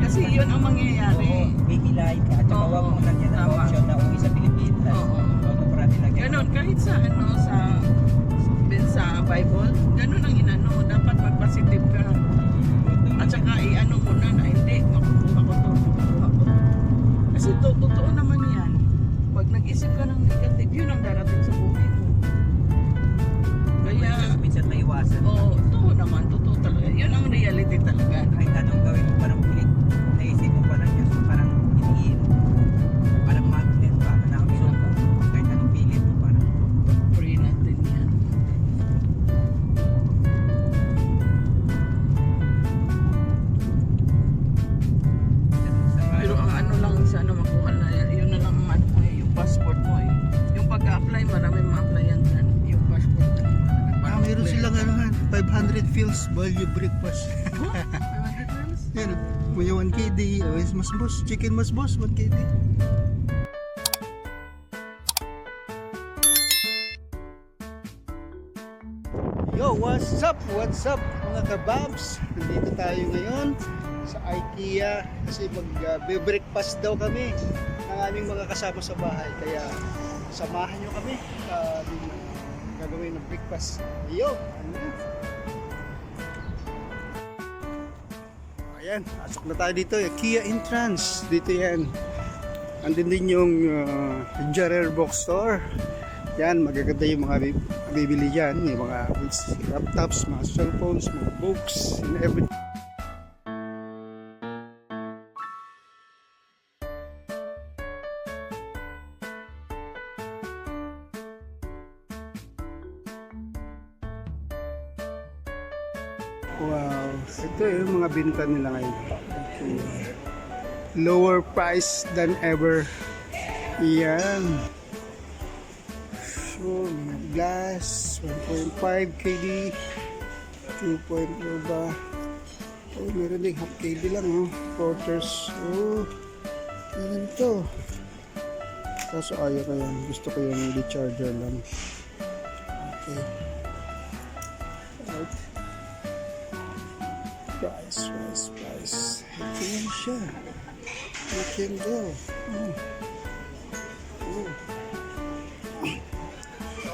Kasi yun ang mangyayari. Baby light ka. At saka huwag mo lagyan ng option na uwi sa Pilipinas. Huwag mo parati lagyan. Ganon, kahit sa sa Bible, ganon ang inano. Dapat mag-positive ka. At saka i-ano mo na hindi. Makukuha ko. Kasi totoo naman yan. Pag nag-isip ka ng negative, yun ang darating sa buhay mo. Kaya, minsan maiwasan. totoo naman. Totoo talaga. Yun ang reality talaga. Kahit anong gawin mo, parang pilit. Naisip mo parang Diyos, parang hinihin. Parang magnet pa. Nakamisyon ka. Kahit anong pilit mo, parang Pray natin yan. Pero ang ano lang sana makuha na yan, yun na lang ang ano mo yung passport mo Yung pag-apply, marami ma-applyan dyan. Yung passport na lang. Meron silang 500 fields while you breakfast. 500 grams? Yan, may 1 KD, mas boss, chicken mas boss, 1 KD. Yo, what's up? What's up mga kababs? Nandito tayo ngayon sa IKEA kasi mag-breakfast daw kami ng aming mga kasama sa bahay. Kaya samahan nyo kami sa gagawin ng breakfast. Yo, ano? Ayan, pasok na tayo dito. IKEA entrance. Dito yan. Andun din yung Jarrer Bookstore. Yan, magaganda yung mga bibili dyan. Yung mga laptops, mga cellphones, mga books, and everything. Wow, ito yung mga binta nila ngayon. Okay. Lower price than ever. Yan. So, glass, 1.5 KD, 2.0 ba? Oh, meron din half KD lang, oh. Quarters. Oh, meron ito. Kaso ayaw ko yan. Gusto ko yung recharger lang. Okay. Alright. Price. Ito yan siya. You can go.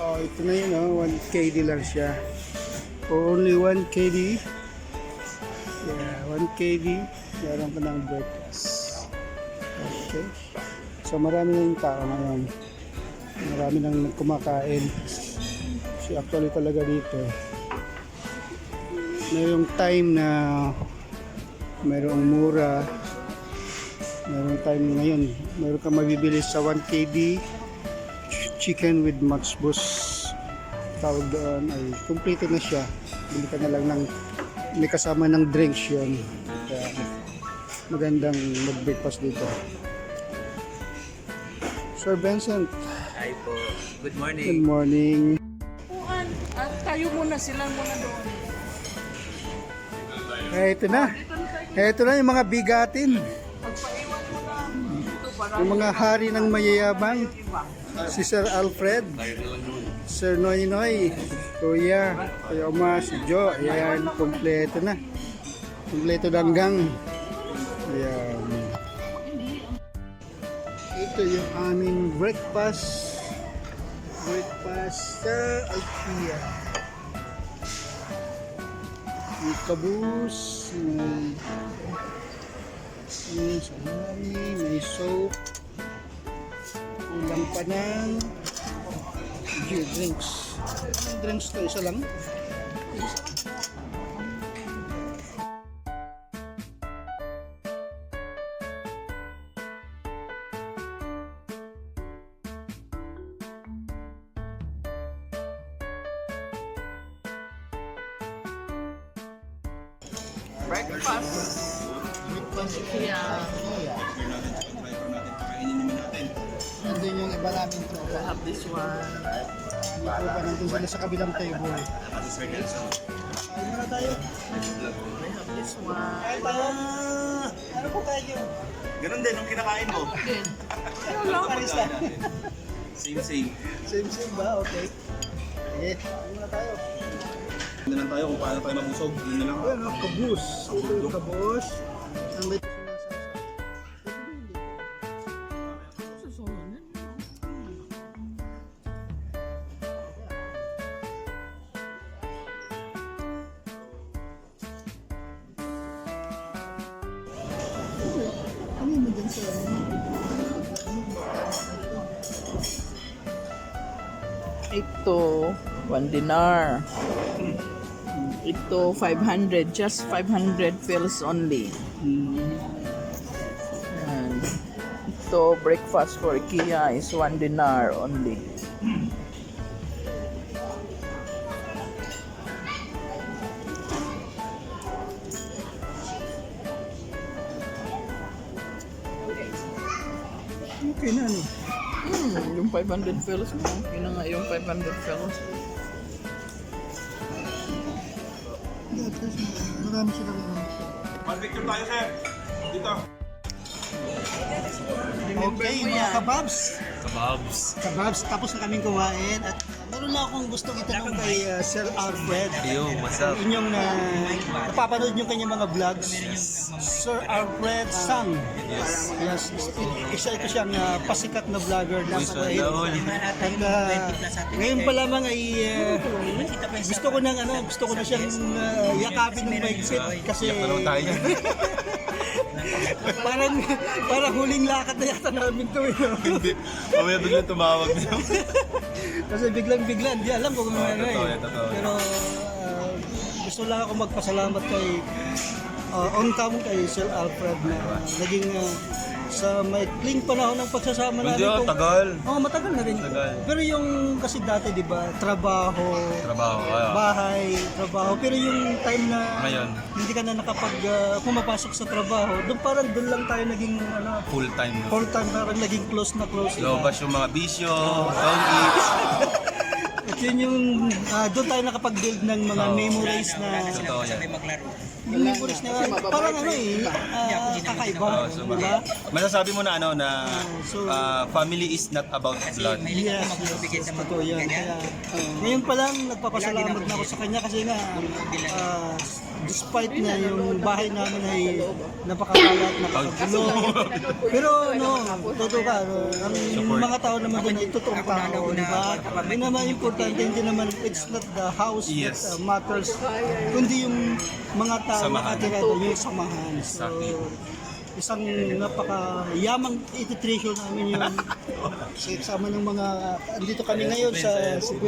Oh, ito na yun, 1 KD lang siya. For only 1 KD. Yeah, 1 KD. Meron ka ng breakfast. Okay. So marami na yung tao ngayon. Marami nang kumakain. So actually talaga dito, mayroong time na mayroong mura. Mayroong time ngayon. Mayroon kang mabibili sa 1 KD. Chicken with matchbox, tawag doon ay kompleto na siya. Bili ka na lang ng may kasama ng drinks yun. Kaya magandang mag-breakfast dito. Sir Vincent. Hi po. Good morning. Good morning. Upuan. At tayo muna, sila muna doon. Ito na. Ito na yung mga bigatin. Pagpaiwan mo na. Ito para Yung mga hari ng mayayabang. Si Sir Alfred, Sir Noynoy, Kuya Oma, si Joe. Ayan, kompleto na. Kompleto danggang. Ayan. Ito yung aming breakfast. Breakfast sa IKEA. May kabus, may salami, may soap. Kulang pa ng drinks. Drinks to, isa lang. breakfast. Yeah. Nandun yung iba namin to. I have this one. Hindi po ba nandun sila sa kabilang table. Ay muna tayo. I have this one. Ay tayo. Ano po tayo? Ganun din ang kinakain mo. Din. Ano lang? Paris na. Same. Same ba? Okay. Eh, ay muna tayo. Hindi lang tayo kung paano tayo mabusog. Yun na lang. Ayun, kabus. Ito yung kabus. Ang may sinasabi Ito, 1 dinar. Ito, 500. Just 500 pills only. And ito, breakfast for IKEA is 1 dinar only. Okay na, ano? Yung 500 pills mo. Yun na nga yung 500 pills. Marami sila rin. Mag-picture tayo, sir. Dito. Okay, mga kababs. Kababs. Kababs, tapos na kaming kumain at meron lang akong gustong itanong kay Sir Alfred. Yo, what's up? Inyong napapanood yung kanyang mga vlogs. Sir Alfred Sang. Yes. Isa ito siyang pasikat na vlogger na sa Kuwait. At ngayon pa lamang ay gusto ko na siyang yakapin ng maigpit kasi parang huling lakad na yata namin to. Hindi. Mamaya biglang tumawag na. Kasi biglang-bigla, hindi alam kung ano totoo. Pero gusto lang ako magpasalamat kay on cam kay Sir Alfred na naging sa maikling panahon ng pagsasama namin. Hindi, tagal. Matagal na rin. Tagal. Pero yung kasi dati, di ba, trabaho, Trabaho. bahay, trabaho. Pero yung time na Ngayon. hindi ka na nakapag pumapasok sa trabaho, doon lang tayo naging Full time. full time, parang naging close na close. Lobas yung mga bisyo, don't eat. At yun yung doon tayo nakapag-build ng mga memories na Totoo yan. yung memories na parang kakaiba, di ba? Masasabi mo na So- family is not about blood. Yes, totoo yan. Kaya, ngayon pa lang, nagpapasalamat na ako sa kanya kasi nga, despite na yung bahay namin ay napakalat, napakagulo. Pero totoo ka, ang mga tao naman doon ay totoong tao, di ba? Hindi naman importante, hindi naman, it's not the house Yes. that matters, kundi yung mga tao Samahan. nakatira doon, yung samahan. So, Exactly. isang napakayamang ititreasure namin yun. Sama ng mga, andito kami ngayon sa Cebu.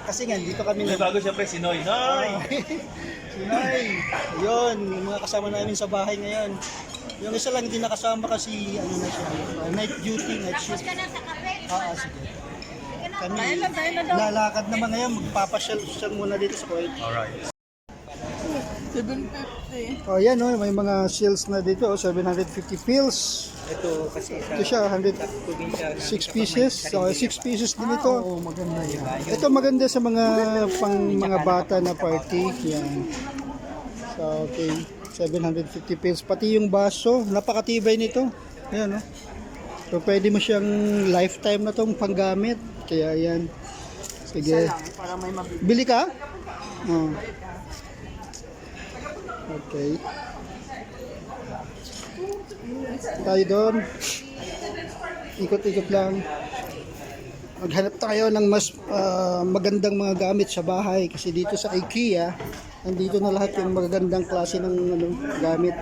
Kasi nga, dito kami May bago siyempre si Noy. Noy! Sinay. Ayun, yung mga kasama namin sa bahay ngayon. Yung isa lang hindi nakasama kasi na siya, night duty, night shift. Sige. Kami, lalakad naman ngayon, magpapasyal muna dito sa Kuwait. Alright. 750. Yan may mga sales na dito, 750 pills. Ito kasi Ito siya, 6 pieces. So, 6 pieces din ito. Maganda yan. Ito maganda sa mga bata na party. Yan. So, okay. 750 pills. Pati yung baso, napakatibay nito. Ayan, So, pwede mo siyang lifetime na tong panggamit. Kaya yan. Sige. Para may mabili. Bili ka? Oh. Okay. Tayo doon. Ikot-ikot lang. Maghanap tayo ng mas magandang mga gamit sa bahay kasi dito sa IKEA nandito na lahat yung magagandang klase ng gamit.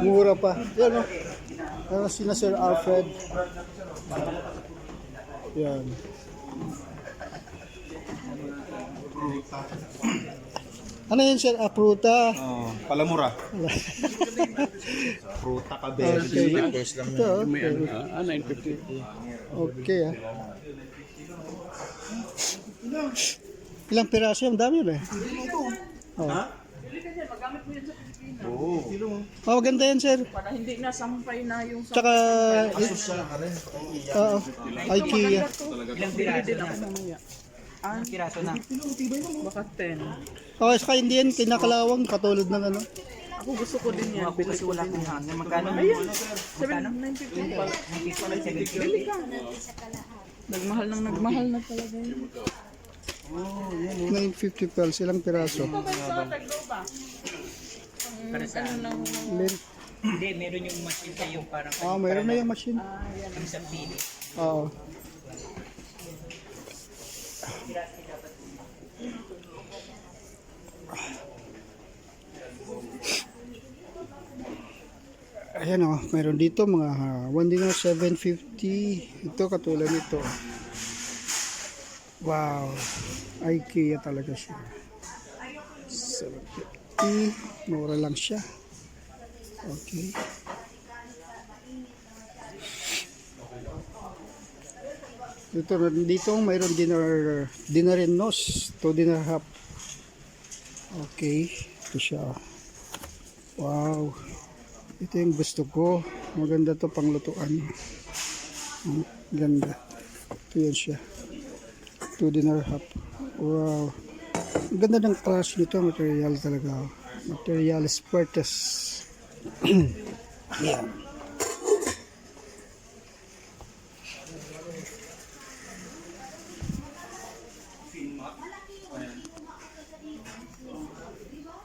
Mura pa. Yan sina Sir Alfred. Yan. Ano yun, sir? Pruta. Palamura. Fruta ka, Okay. Ito, okay. 950. Okay, Ilang piraso yung dami ba? Ha? Maganda yan, sir. Para hindi na sampay na yung Tsaka, IKEA. ilang piraso na? Piraso na. baka 10. Saka hindi yan kinakalawang katulad ng Ako gusto ko din yan. Ako kasi wala akong hangin. Magkano? Ayan, 750 pala. Bili ka. Nagmahal na talaga yun. 950 pesos, ilang piraso. Para sa Hindi, meron yung machine kayo parang Mayroon na yung machine. yung isang pili. Oo. Ayan o, meron dito mga one dinner 750. Ito katulad nito. Wow, IKEA talaga siya. 750, mura lang siya. Okay. Dito mayroon dinner and nose, 2 dinner half. Okay, ito siya. Wow, ito yung gusto ko. Maganda to panglutuan. Ganda. Ito yan siya, 2 dinner half. Wow, ang ganda ng crush nito. Material talaga. Material Spartus. Yan.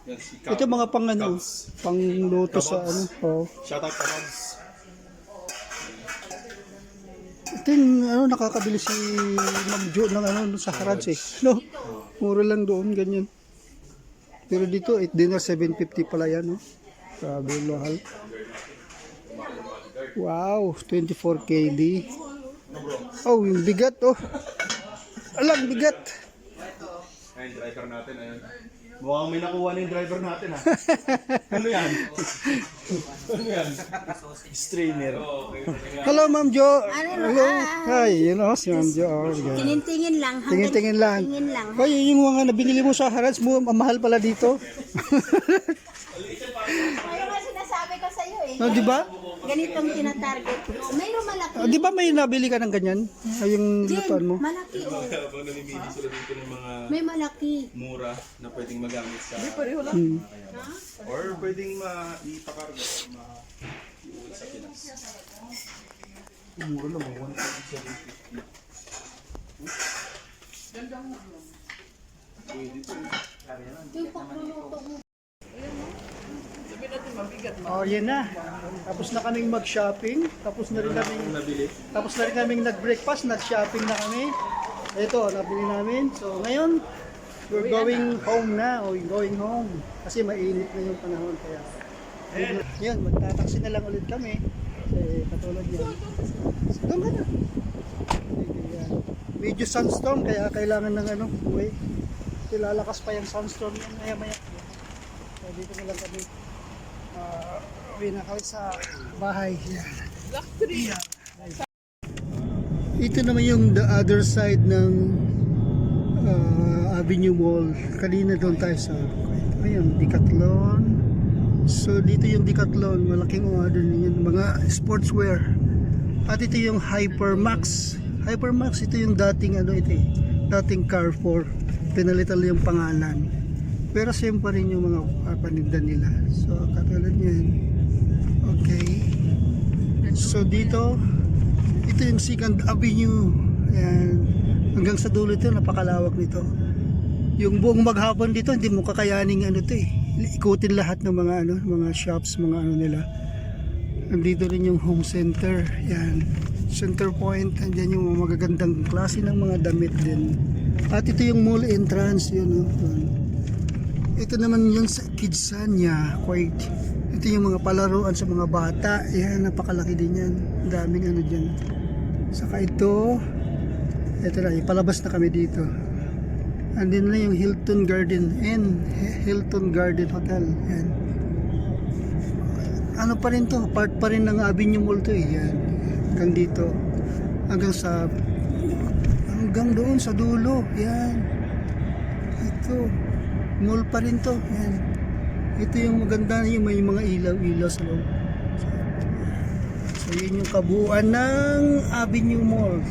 Yan si Ito mga pang ano, pang luto sa ano. Oh. Shout out to Mons. Ito yung ano, nakakabili si Ma'am Jo ng ano sa Harrods eh. No? Mura lang doon, ganyan. Pero dito, 8 dinner, 750 pala yan, no? Grabe, mahal. Wow, 24 KD. Oh, yung bigat, oh. Alang, bigat. Ayun, driver natin. Ayun. Mukhang may nakuha na yung driver natin, ha? Ano yan? Ano yan? Strainer. Hello, Ma'am Jo. Hello. Hi, you know, si Ma'am Jo. Oh, yeah. Tingin-tingin lang. Tingin-tingin lang. Tingin lang. Hoy, yung mga nabinili mo sa Harrods mo, ang mahal pala dito. Ayun nga sinasabi ko sa iyo eh. Oh, di ba? Ganitong tinatarget ko. Mayroon malaki. Oh, di ba may nabili ka ng ganyan? Ay, yung lutuan mo. Malaki oh. Habang namimili sila dito ng mga May malaki. mura na pwedeng magamit sa... Pareho lang. Hmm. Or pwedeng maipakarga o maiuwi sa Pinas. Mura lang, 1,750. Yung pagluluto mo. Sabi natin mabigat. Oh, yan na. Tapos na kaming mag-shopping. Tapos na rin kaming nag-breakfast, nag-shopping na kami. Ito, nabili namin. So, ngayon, we're going home na. O, going home. Kasi mainit na yung panahon. Kaya, yan, magtataksi na lang ulit kami. Kasi, katulad yan. So, doon ka na. Yan. Medyo sunstorm, kaya kailangan ng ano, uwi. Kasi lalakas pa yung sunstorm yan, maya-maya. So, dito na lang kami. Uwi na kami sa bahay. Yan. Luxury. Ito naman yung the other side ng Avenue Mall. Kanina doon tayo sa ayun, Decathlon. So dito yung Decathlon, malaking order niyan, mga sportswear. At ito yung Hypermax. Hypermax, ito yung dating ano ito eh, dating Carrefour. Pinalitan yung pangalan. Pero same pa rin yung mga paninda nila. So katulad niyan. Okay. So dito, ito yung Second Avenue. Ayan. Hanggang sa dulo ito, napakalawak nito. Yung buong maghapon dito, hindi mo kakayaning ano to eh. Ikutin lahat ng mga ano, mga shops, mga ano nila. Nandito rin yung home center. Yan. Center point. Andiyan yung magagandang klase ng mga damit din. At ito yung mall entrance. Yun, ito naman yung sa Kidsania. Quite. Ito yung mga palaruan sa mga bata. Yan, napakalaki din yan. Daming ano dyan. Saka ito na, ipalabas na kami dito. Andin na yung Hilton Garden Inn, Hilton Garden Hotel. Yan. Ano pa rin to? Part pa rin ng Avenue Mall to eh. Yan. Hanggang dito. Hanggang doon sa dulo. Yan. Ito. Mall pa rin to. Yan. Ito yung maganda, yung may mga ilaw-ilaw sa loob. So yun yung kabuuan ng Avenue Mall.